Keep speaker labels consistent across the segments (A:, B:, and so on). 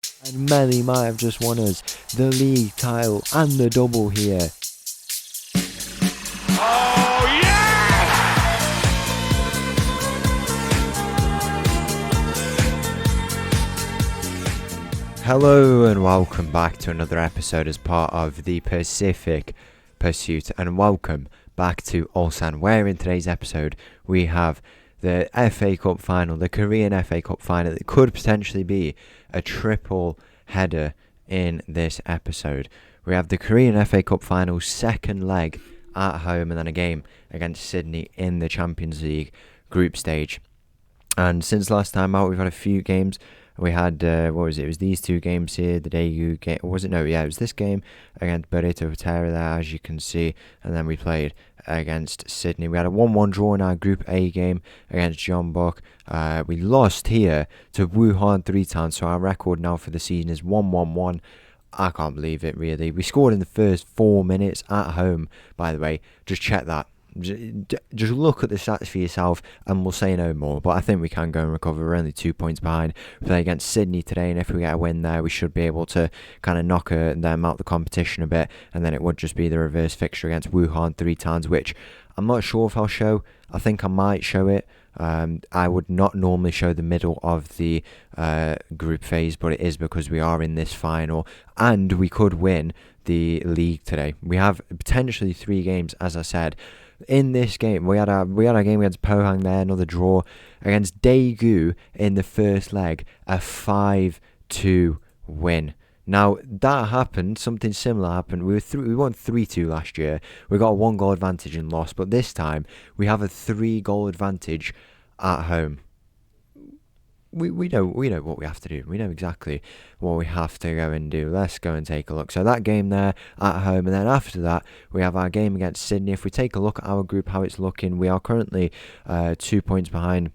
A: And Melly might have just won us the league title and the double here.
B: Oh, yeah!
A: Hello and welcome back to another episode as part of the Pacific Pursuit, and welcome back to Ulsan, where in today's episode we have the FA Cup final, the Korean FA Cup final. It could potentially be a triple header in this episode. We have the Korean FA Cup final second leg at home, and then a game against Sydney in the Champions League group stage. And since last time out, we've had a few games. We had, It was these two games here, the Daegu game, was it? No, yeah, it was this game against Daegu there, as you can see, and then we played against Sydney. We had a 1-1 draw in our Group A game against Jeonbuk. We lost here to Wuhan 3-0, so our record now for the season is 1-1-1. I can't believe it, really. We scored in the first 4 minutes at home, by the way. Just check that. Just look at the stats for yourself and we'll say no more, but I think we can go and recover. We're only 2 points behind. We play against Sydney today, and if we get a win there, we should be able to kind of knock them out the competition a bit, and then it would just be the reverse fixture against Wuhan 3-0, which I'm not sure if I'll show. I think I might show it. I would not normally show the middle of the group phase, but it is because we are in this final and we could win the league today. We have potentially 3 games, as I said. In this game, we had our game against Pohang there, another draw against Daegu in the first leg, a 5-2 win. Now that happened, something similar happened. We won 3-2 last year. We got a 1-goal advantage and lost, but this time we have a 3-goal advantage at home. We know what we have to do. We know exactly what we have to go and do. Let's go and take a look. So that game there at home, and then after that we have our game against Sydney. If we take a look at our group, how it's looking, we are currently 2 points behind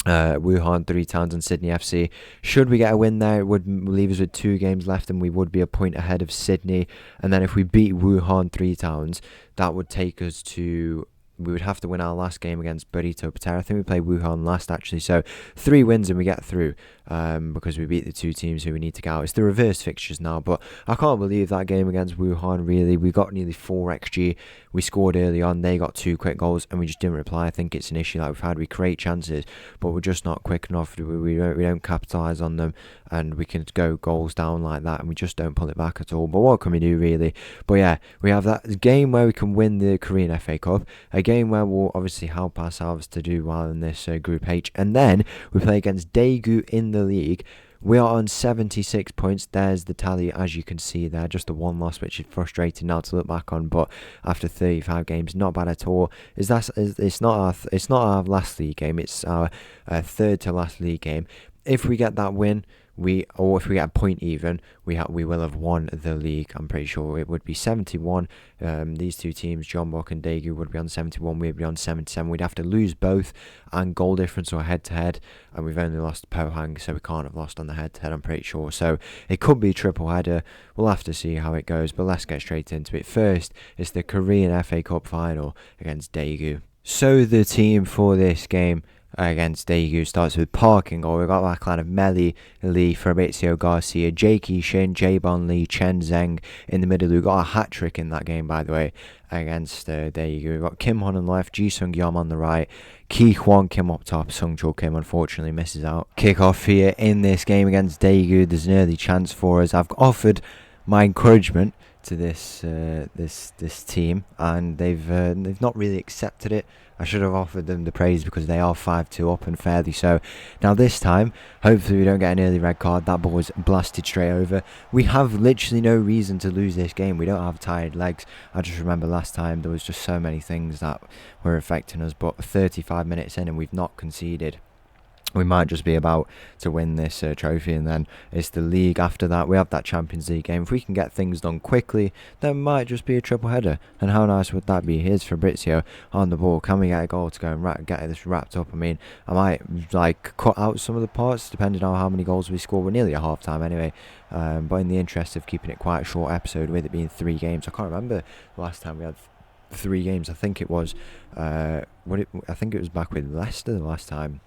A: Wuhan 3-0 and Sydney FC. Should we get a win there, it would leave us with 2 games left, and we would be a point ahead of Sydney. And then if we beat Wuhan 3-0, that would take us to... We would have to win our last game against Burrito Patera. I think we played Wuhan last, actually. So 3 wins and we get through because we beat the 2 teams who we need to get out. It's the reverse fixtures now, but I can't believe that game against Wuhan, really. We got nearly 4 XG. We scored early on. They got 2 quick goals and we just didn't reply. I think it's an issue that we've had. We create chances, but we're just not quick enough. We don't capitalise on them, and we can go goals down like that and we just don't pull it back at all. But what can we do, really? But yeah, we have that game where we can win the Korean FA Cup, a game where we'll obviously help ourselves to do well in this Group H, and then we play against Daegu in the league. We are on 76 points. There's the tally, as you can see there. Just the 1 loss, which is frustrating now to look back on. But after 35 games, not bad at all. It's not our last league game. It's our third to last league game. If we get that win, if we get a point even, we will have won the league. I'm pretty sure it would be 71. These 2 teams, Jeonbuk and Daegu, would be on 71. We'd be on 77. We'd have to lose both, and goal difference or head to head. And we've only lost Pohang, so we can't have lost on the head to head, I'm pretty sure. So it could be a triple header. We'll have to see how it goes. But let's get straight into it. First, it's the Korean FA Cup final against Daegu. So the team for this game against Daegu starts with Park in goal. We've got that kind of Melly, Lee, Fabrizio Garcia, Jakey Shin, Jaebon Lee, Chen Zheng in the middle, who got a hat-trick in that game, by the way, against Daegu. We've got Kim Hon on the left, Ji Sung Yom on the right, Ki Hwan Kim up top. Sung Chul Kim unfortunately misses out. Kick-off here in this game against Daegu. There's an early chance for us. I've offered my encouragement to this team, and they've not really accepted it. I should have offered them the praise because they are 5-2 up, and fairly so. Now this time, hopefully we don't get an early red card. That ball was blasted straight over. We have literally no reason to lose this game. We don't have tired legs. I just remember last time there was just so many things that were affecting us, but 35 minutes in and we've not conceded. We might just be about to win this trophy, and then it's the league after that. We have that Champions League game. If we can get things done quickly, then it might just be a triple header. And how nice would that be? Here's Fabrizio on the ball. Can we get a goal to go and get this wrapped up? I mean, I might cut out some of the parts depending on how many goals we score. We're nearly at half time anyway. But in the interest of keeping it quite a short episode, with it being 3 games, I can't remember the last time we had 3 games. I think it was I think it was back with Leicester the last time.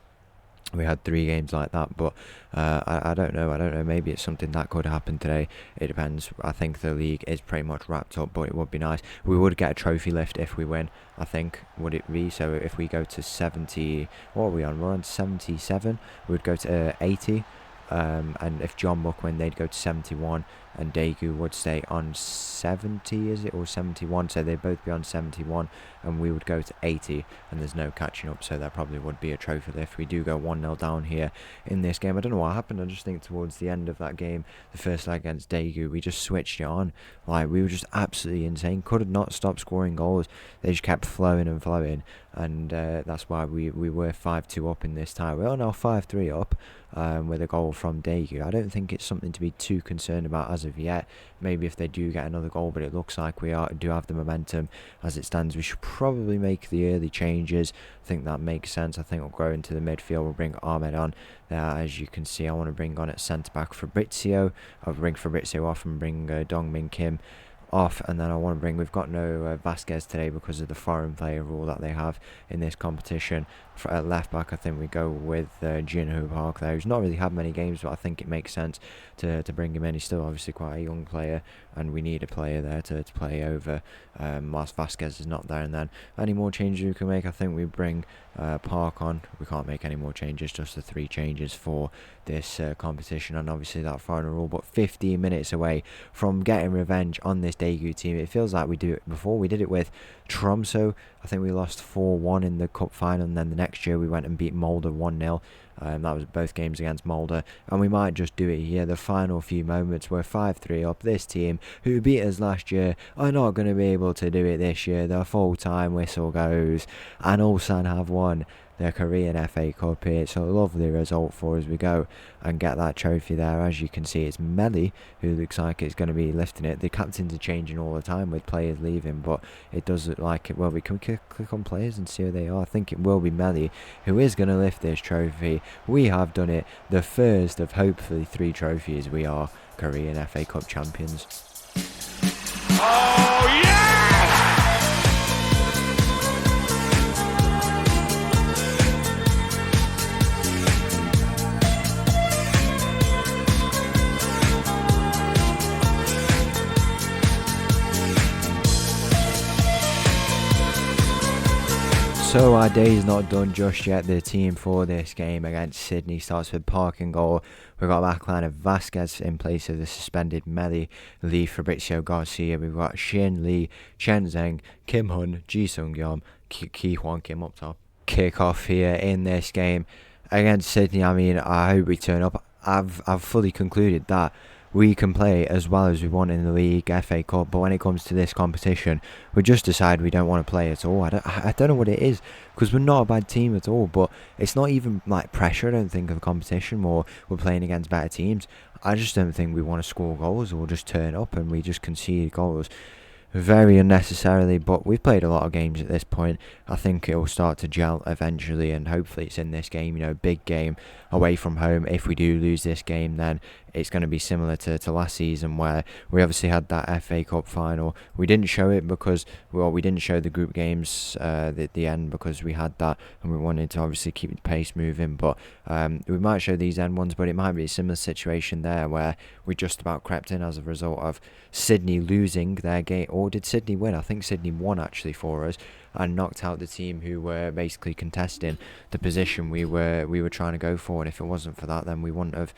A: We had 3 games like that, but I don't know. Maybe it's something that could happen today. It depends. I think the league is pretty much wrapped up, but it would be nice. We would get a trophy lift if we win, I think, would it be? So if we go to 70, what are we on? We're on 77. We would go to 80. And if John Buck win, they'd go to 71, and Daegu would stay on 70, is it, or 71? So they'd both be on 71, and we would go to 80, and there's no catching up, so there probably would be a trophy lift. We do go 1-0 down here in this game. I don't know what happened. I just think towards the end of that game, the first leg against Daegu, we just switched it on. Like, we were just absolutely insane. Could not stop scoring goals. They just kept flowing, and that's why we were 5-2 up in this tie. We're now 5-3 up. With a goal from Daegu. I don't think it's something to be too concerned about as of yet. Maybe if they do get another goal, but it looks like we do have the momentum as it stands. We should probably make the early changes. I think that makes sense. I think we'll go into the midfield. We'll bring Ahmed on. As you can see, I want to bring on at centre-back Fabrizio. I'll bring Fabrizio off and bring Dongmin Kim off, and then I want to bring, we've got no Vasquez today because of the foreign player rule that they have in this competition. For at left back, I think we go with Jinho Park there, who's not really had many games, but I think it makes sense to bring him in. He's still obviously quite a young player, and we need a player there to play over whilst Vasquez is not there. And then any more changes we can make, I think we bring Park on. We can't make any more changes, just the 3 changes for this competition, and obviously that final rule. But 15 minutes away from getting revenge on this Daegu team. It feels like we do it before. We did it with Tromsø. I think we lost 4-1 in the cup final, and then the next year we went and beat Molde 1-0. That was both games against Molde, and we might just do it here. The final few moments, we're 5-3 up. This team who beat us last year are not going to be able to do it this year. The full-time whistle goes, and Ulsan have won the Korean FA Cup here. It's a lovely result for us. We go and get that trophy there. As you can see, it's Melly who looks like it's going to be lifting it. The captains are changing all the time with players leaving, but it does look like it will be. Can we click on players and see who they are? I think it will be Melly who is going to lift this trophy. We have done it. The first of hopefully 3 trophies. We are Korean FA Cup champions.
B: Oh, yeah!
A: So our day is not done just yet. The team for this game against Sydney starts with Park in goal. We've got a backline of Vasquez in place of the suspended Melly, Lee, Fabrizio Garcia. We've got Shin Lee, Chen Zheng, Kim Hun, Ji Sung Yom, Ki Hwan Kim up top. Kick off here in this game against Sydney. I mean, I hope we turn up. I've fully concluded that we can play as well as we want in the league, FA Cup, but when it comes to this competition, we just decide we don't want to play at all. I don't know what it is, because we're not a bad team at all, but it's not even like pressure, I don't think, of the competition, or we're playing against better teams. I just don't think we want to score goals or just turn up and we just concede goals very unnecessarily. But we've played a lot of games at this point. I think it will start to gel eventually, and hopefully it's in this game, big game away from home. If we do lose this game, then it's going to be similar to last season, where we obviously had that FA Cup final. We didn't show it because, we didn't show the group games at the end because we had that, and we wanted to obviously keep the pace moving. But we might show these end ones, but it might be a similar situation there where we just about crept in as a result of Sydney losing their game. Or did Sydney win? I think Sydney won actually for us, and knocked out the team who were basically contesting the position we were trying to go for. And if it wasn't for that, then we wouldn't have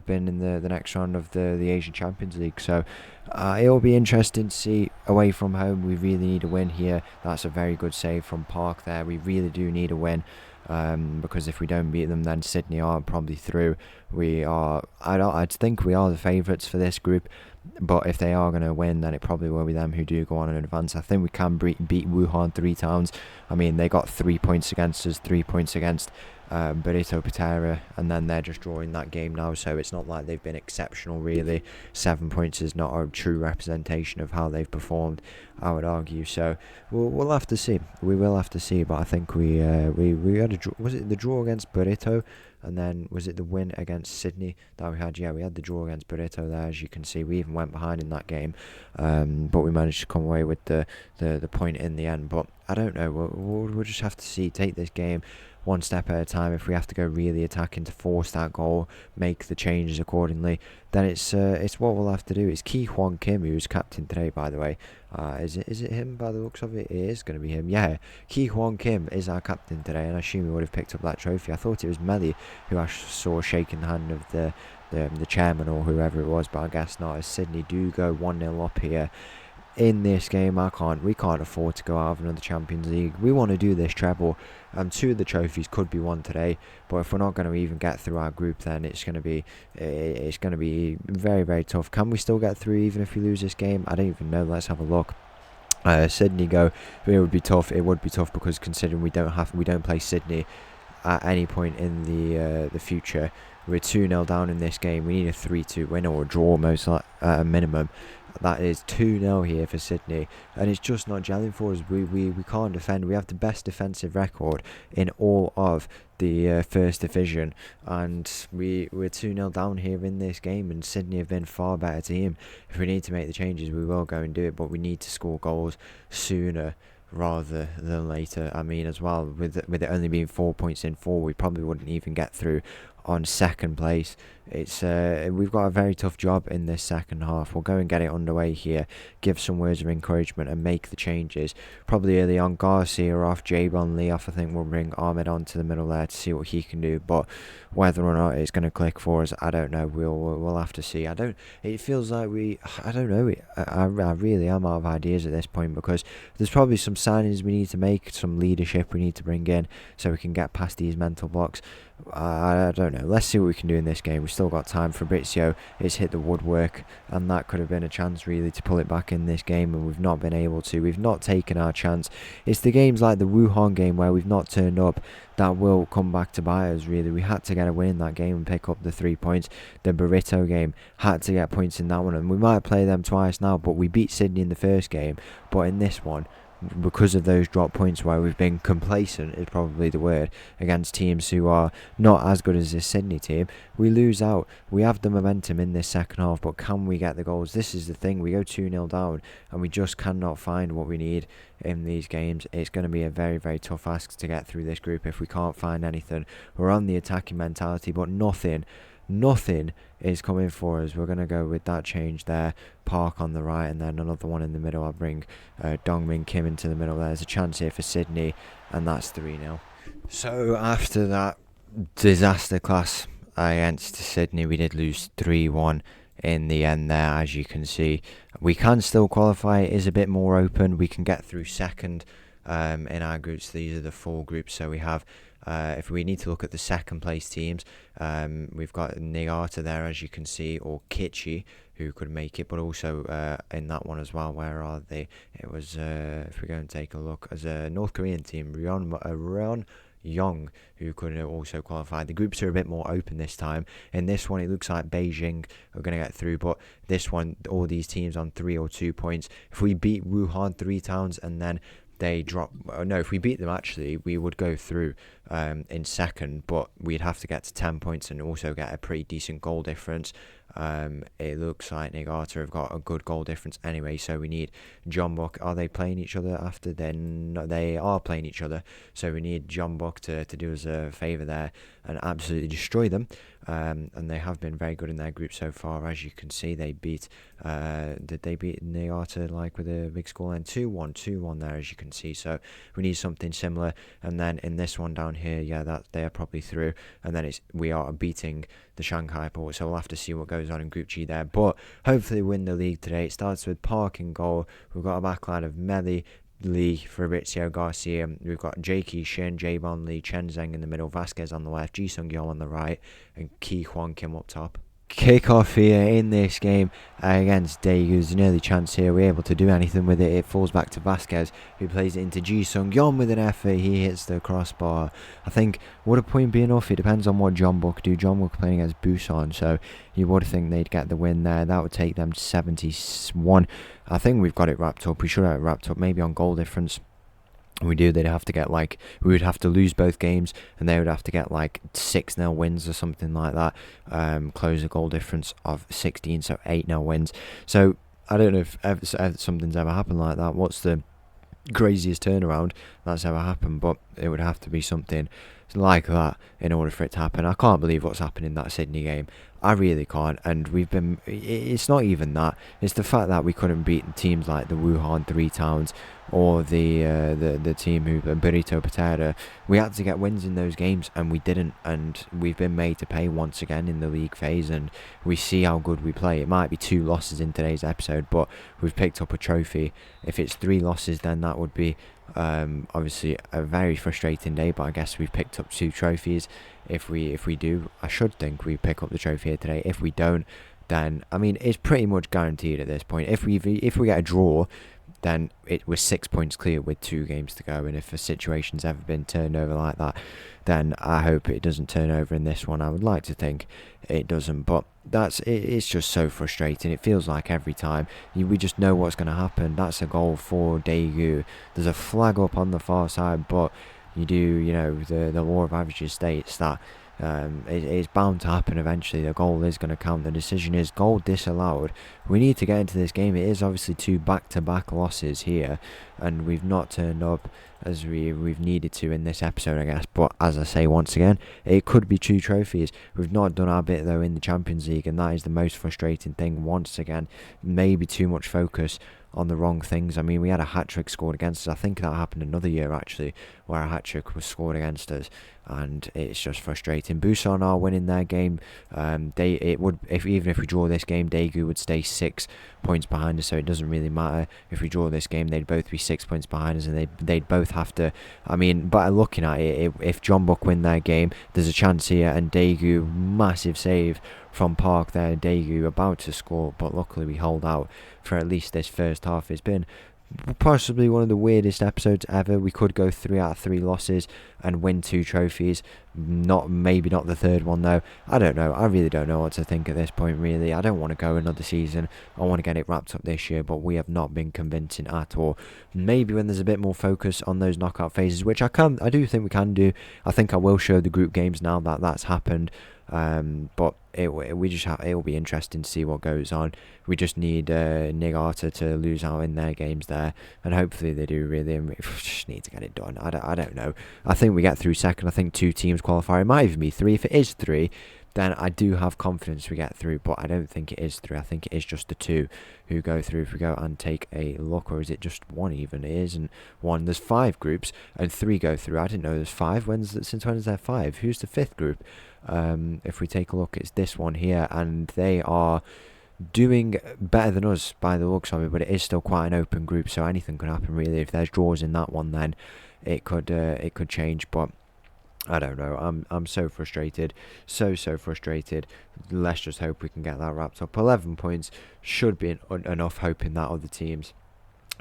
A: been in the next round of the Asian Champions League. So it'll be interesting to see away from home. We really need a win here. That's a very good save from Park there. We really do need a win. Because if we don't beat them, then Sydney are probably through. I think we are the favourites for this group, but if they are going to win, then it probably will be them who do go on and advance. I think we can beat Wuhan 3 times. I mean, they got 3 points against us, 3 points against Barito Patera, and then they're just drawing that game now, so it's not like they've been exceptional really. 7 points is not a true representation of how they've performed, I would argue. So we'll have to see. We will have to see, but I think we had a draw. Was it the draw against Barito? And then was it the win against Sydney that we had? Yeah, we had the draw against Barito there. As you can see, we even went behind in that game, but we managed to come away with the point in the end. But I don't know. We'll just have to see. Take this game one step at a time. If we have to go really attacking to force that goal, make the changes accordingly, then it's what we'll have to do. It's Ki Hwan Kim, who's captain today, by the way. Is it him by the looks of it? It is going to be him. Yeah, Ki Hwan Kim is our captain today, and I assume he would have picked up that trophy. I thought it was Melly who I saw shaking the hand of the chairman or whoever it was, but I guess not, as Sydney do go 1-0 up here in this game. We can't afford to go out of another Champions League. We want to do this treble, and 2 of the trophies could be won today, but if we're not going to even get through our group, then it's going to be very, very tough. Can we still get through even if we lose this game? I don't even know. Let's have a look. Sydney go. It would be tough. It would be tough because considering we don't play Sydney at any point in the future. We're 2-0 down in this game. We need a 3-2 win or a draw, most at a minimum. That is 2-0 here for Sydney, and it's just not gelling for us. We can't defend. We have the best defensive record in all of the first division, and we're 2-0 down here in this game, and Sydney have been far better team. If we need to make the changes, we will go and do it, but we need to score goals sooner rather than later. I mean, as well, with it only being 4 points in 4, we probably wouldn't even get through on second place. It's we've got a very tough job in this second half. We'll go and get it underway here, give some words of encouragement and make the changes. Probably early on, Garcia off, Jabon Lee off. I think we'll bring Ahmed onto the middle there to see what he can do, but whether or not it's going to click for us, I don't know. We'll have to see. It feels like I don't know. I really am out of ideas at this point, because there's probably some signings we need to make, some leadership we need to bring in so we can get past these mental blocks. I don't know. Let's see what we can do in this game. We've still got time. Fabrizio, it's hit the woodwork, and that could have been a chance really to pull it back in this game, and we've not been able to. We've not taken our chance. It's the games like the Wuhan game where we've not turned up that will come back to bite us really. We had to get a win in that game and pick up the 3 points. The Burrito game, had to get points in that one, and we might play them twice now, but we beat Sydney in the first game. But in this one, because of those drop points where we've been complacent is probably the word, against teams who are not as good as this Sydney team, we lose out. We have the momentum in this second half, but can we get the goals? This is the thing. We go 2-0 down and we just cannot find what we need in these games. It's going to be a very, very tough ask to get through this group if we can't find anything. We're on the attacking mentality, but nothing is coming for us. We're going to go with that change there. Park on the right, and then another one in the middle. I'll bring Dongmin Kim into the middle. There's a chance here for Sydney, and that's 3-0. So after that disaster class against Sydney, we did lose 3-1 in the end there. As you can see, we can still qualify. It is a bit more open. We can get through second in our groups. These are the 4 groups, so we have if we need to look at the second place teams, we've got Niigata there, as you can see, or Kichi, who could make it, but also in that one as well, where are they? It was, if we go and take a look, as a North Korean team, Ryeon Young, who could also qualify. The groups are a bit more open this time. In this one, it looks like Beijing are going to get through, but this one, all these teams on 3 or 2 points. If we beat Wuhan 3 towns and then they drop, no, if we beat them, actually we would go through in second, but we'd have to get to 10 points and also get a pretty decent goal difference. It looks like Niigata have got a good goal difference anyway, so we need Jeonbuk. Are they playing each other after? Then no, they are playing each other, so we need Jeonbuk to do us a favour there and absolutely destroy them. And they have been very good in their group so far. As you can see, they beat did they beat Niigata like with a big score, and 2-1 there, as you can see. So we need something similar. And then in this one down here, yeah, that they are probably through, and then we are beating the Shanghai Port, so we'll have to see what goes on in Group G there, but hopefully win the league today. It starts with Park in goal. We've got a backline of Melly, Lee, Fabrizio, Garcia. We've got Jakey, Shin, Jabon Lee, Chen Zheng in the middle, Vasquez on the left, Ji Sung Yeol on the right, and Ki Hwan Kim up top. Kick off here in this game against Daegu. There's an early chance here. We're able to do anything with it. It falls back to Vasquez, who plays it into Ji Sung Yeol with an effort. He hits the crossbar. I think, would a point be enough? It depends on what Jeonbuk do. Jeonbuk playing against Busan, so you would think they'd get the win there. That would take them to 71. I think we've got it wrapped up. We should have it wrapped up, maybe on goal difference. We do. They'd have to get we would have to lose both games, and they would have to get 6-0 wins or something like that. Close a goal difference of 16, so 8-0 wins. So I don't know if something's ever happened like that. What's the craziest turnaround that's ever happened? But it would have to be something like that in order for it to happen. I can't believe what's happened in that Sydney game. I really can't. And it's not even that. It's the fact that we couldn't beat teams like the Wuhan Three Towns or the team who Burrito Patera. We had to get wins in those games and we didn't, and we've been made to pay once again in the league phase, and we see how good we play. It might be 2 losses in today's episode, but we've picked up a trophy. If it's 3 losses, then that would be obviously a very frustrating day, but I guess we've picked up 2 trophies. If we do, I should think we pick up the trophy here today. If we don't, then I mean it's pretty much guaranteed at this point. If we get a draw, then it was 6 points clear with 2 games to go. And if a situation's ever been turned over like that, then I hope it doesn't turn over in this one. I would like to think it doesn't, but it's just so frustrating. It feels like every time we just know what's going to happen. That's a goal for Daegu. There's a flag up on the far side, but the law of averages states that it's bound to happen eventually. The goal is going to count. The decision is goal disallowed. We need to get into this game. It is obviously 2 back-to-back losses here, and we've not turned up as we've needed to in this episode, I guess. But as I say once again, it could be 2 trophies. We've not done our bit though in the Champions League, and that is the most frustrating thing. Once again, maybe too much focus on the wrong things. I mean, we had a hat-trick scored against us. I think that happened another year actually, where a hat-trick was scored against us, and it's just frustrating. Busan are winning their game. Even if we draw this game, Daegu would stay 6 points behind us, so it doesn't really matter. If we draw this game, they'd both be 6 points behind us, and they'd both have to. I mean, but looking at it, if John Buck win their game, there's a chance here, and Daegu, massive save from Park there. Daegu about to score, but luckily we hold out for at least this first half. It's been possibly one of the weirdest episodes ever. We could go 3 out of 3 losses and win 2 trophies. Maybe not the third one though. I don't know. I really don't know what to think at this point, really. I don't want to go another season. I want to get it wrapped up this year, but we have not been convincing at all. Maybe when there's a bit more focus on those knockout phases, which I do think we can do. I think I will show the group games now that that's happened. But it will be interesting to see what goes on. We just need Niigata to lose out in their games there, and hopefully they do, really, and we just need to get it done. I don't know. I think we get through second. I think 2 teams qualify. It might even be 3. If it is 3, then I do have confidence we get through, but I don't think it is 3. I think it is just the 2 who go through. If we go and take a look, or is it just 1 even? It isn't 1. There's 5 groups and 3 go through. I didn't know there's 5. Since when is there 5? Who's the 5th group? If we take a look, it's this one here, and they are doing better than us by the looks of it, but it is still quite an open group, so anything could happen really. If there's draws in that one, then it could change, but I don't know. I'm so frustrated, so frustrated. Let's just hope we can get that wrapped up. 11 points should be enough, hoping that other teams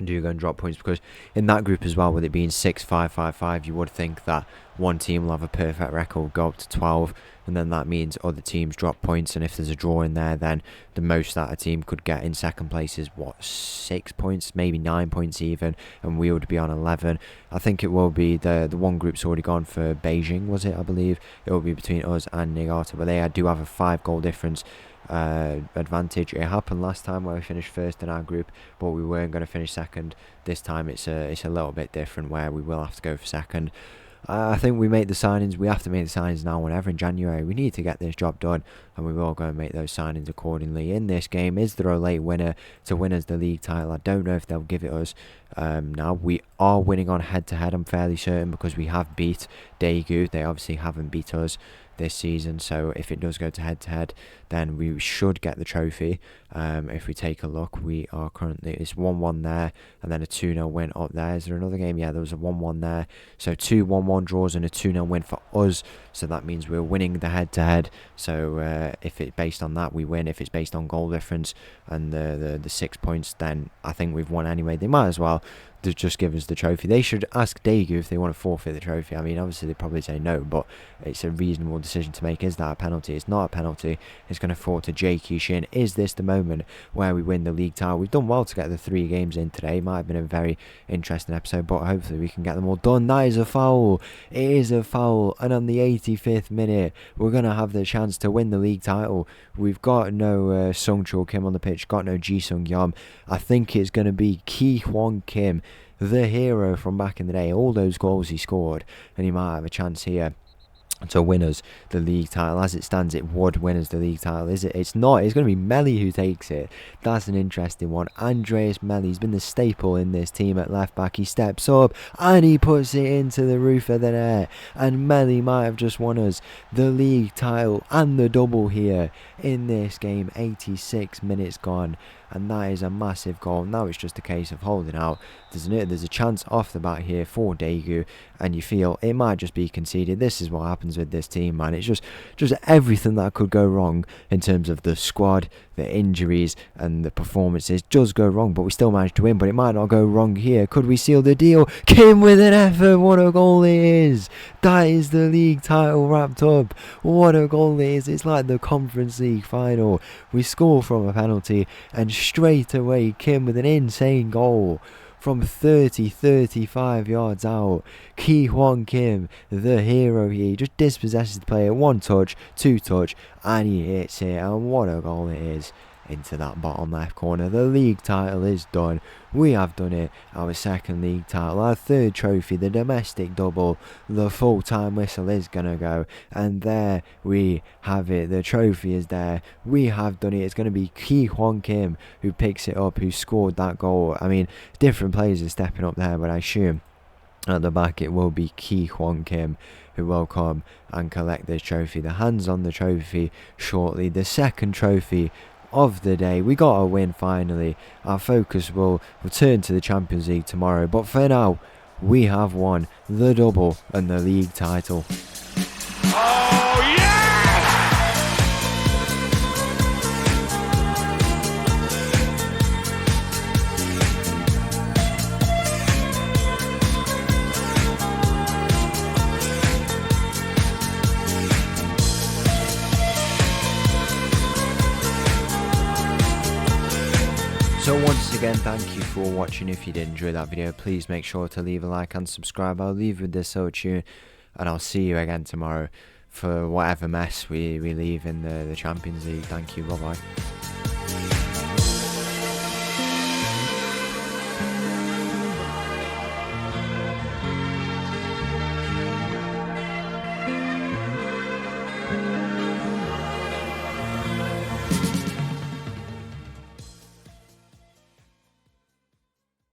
A: do go and drop points, because in that group as well, with it being 6-5-5-5, you would think that one team will have a perfect record, go up to 12, and then that means other teams drop points, and if there's a draw in there, then the most that a team could get in second place is 6 points, maybe 9 points even, and we would be on 11. I think it will be the one group's already gone for Beijing, was it? I believe it will be between us and Niigata, but they do have a 5-goal difference advantage. It happened last time where we finished first in our group, but we weren't going to finish second. This time it's a little bit different, where we will have to go for second. I think we make the signings. We have to make the signings now, whenever in January. We need to get this job done, and we will go and make those signings accordingly. In this game, is there a late winner to win us the league title? I don't know if they'll give it us. Now we are winning on head-to-head, I'm fairly certain, because we have beat Daegu. They obviously haven't beat us this season, so if it does go to head-to-head, then we should get the trophy. If we take a look, we are currently, it's 1-1 there, and then a 2-0 win up there. Is there another game? Yeah, there was a 1-1 there, so 2 1-1 draws and a 2-0 win for us, so that means we're winning the head-to-head. So if it's based on that, we win. If it's based on goal difference and the 6 points, then I think we've won anyway. They might as well just give us the trophy. They should ask Daegu if they want to forfeit the trophy. I mean, obviously they probably say no, but it's a reasonable decision to make. Is that a penalty? It's not a penalty. It's going to fall to Jay Kishin. Is this the moment where we win the league title? We've done well to get the 3 games in today. It might have been a very interesting episode, but hopefully we can get them all done. That is a foul. It is a foul, and on the 85th minute, we're going to have the chance to win the league title. We've got no Sung Chul Kim on the pitch, got no Ji Sung Yom. I think it's going to be Ki Hwan Kim, the hero from back in the day. All those goals he scored, and he might have a chance here to win us the league title. As it stands, it would win us the league title. Is it? It's not. It's going to be Melly who takes it. That's an interesting one. Andreas Melly, he's been the staple in this team at left back. He steps up and he puts it into the roof of the net, and Melly might have just won us the league title and the double here in this game. 86 minutes gone, and that is a massive goal. Now it's just a case of holding out. There's a chance off the bat here for Daegu, and you feel it might just be conceded. This is what happens with this team, man. It's just everything that could go wrong in terms of the squad, the injuries and the performances does go wrong, but we still managed to win. But it might not go wrong here. Could we seal the deal? Kim with an effort. What a goal it is. That is the league title wrapped up. What a goal it is. It's like the Conference League final. We score from a penalty, and straight away Kim with an insane goal from 35 yards out. Ki Hwan Kim, the hero here, he just dispossesses the player. 1 touch, 2 touch, and he hits it. And what a goal it is into that bottom left corner. The league title is done. We have done it. Our second league title, our third trophy, the domestic double. The full-time whistle is gonna go, and there we have it. The trophy is there. We have done it. It's gonna be Ki Hwan Kim who picks it up, who scored that goal. I mean, different players are stepping up there, but I assume at the back it will be Ki Hwan Kim who will come and collect this trophy. The hands on the trophy shortly. The second trophy of the day. We got a win finally. Our focus will return to the Champions League tomorrow, but for now we have won the double and the league title.
B: Oh, yeah!
A: So once again, thank you for watching. If you did enjoy that video, please make sure to leave a like and subscribe. I'll leave with this so tune, and I'll see you again tomorrow for whatever mess we leave in the Champions League. Thank you, bye bye.